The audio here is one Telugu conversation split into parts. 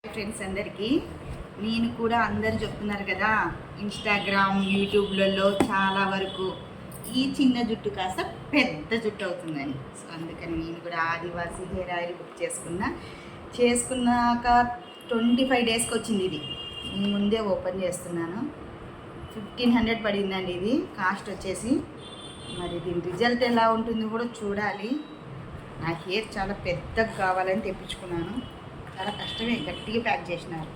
ఫ్రెండ్స్ అందరికీ నేను కూడా అందరు చెప్తున్నారు కదా ఇన్స్టాగ్రామ్ యూట్యూబ్లలో చాలా వరకు ఈ చిన్న జుట్టు కాస్త పెద్ద జుట్టు అవుతుందని. సో అందుకని నేను కూడా ఆదివాసీ హెయిర్ ఆయిల్ బుక్ చేసుకున్నాక 25 డేస్కి వచ్చింది. ఇది నేను ముందే ఓపెన్ చేస్తున్నాను. 1500 పడిందండి ఇది కాస్ట్ వచ్చేసి. మరి దీని రిజల్ట్ ఎలా ఉంటుందో కూడా చూడాలి. నా హెయిర్ చాలా పెద్దగా కావాలని తెప్పించుకున్నాను. చాలా కష్టమే, గట్టిగా ప్యాక్ చేసినారు.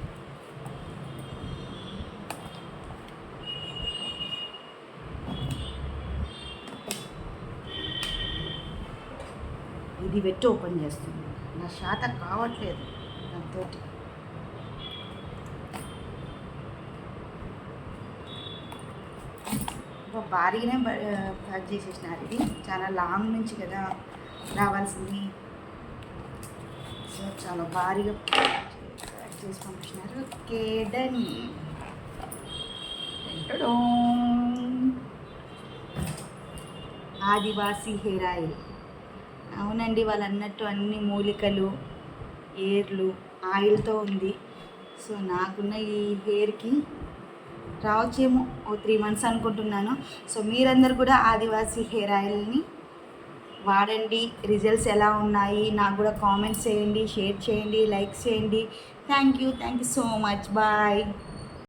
ఇది పెట్టి ఓపెన్ చేస్తుంది. నా శాత కావట్లేదు దాంతో. భారీగానే ప్యాక్ చేసేసినారు. ఇది చాలా లాంగ్ నుంచి కదా రావాల్సింది. సో చాలా భారీగా చేసి పంపించినారు. కేడన్ ఆదివాసీ హెయిర్ ఆయిల్. అవునండి, వాళ్ళు అన్నట్టు అన్ని మూలికలు ఏర్లు ఆయిల్తో ఉంది. సో నాకున్న ఈ హెయిర్కి రావచ్చేమో 3 months అనుకుంటున్నాను. సో మీరందరూ కూడా ఆదివాసీ హెయిర్ ఆయిల్ని వాడండి. రిజల్ట్స్ ఎలా ఉన్నాయి నాకు కూడా కామెంట్స్ చేయండి, షేర్ చేయండి, లైక్ చేయండి. Thank you so much. Bye.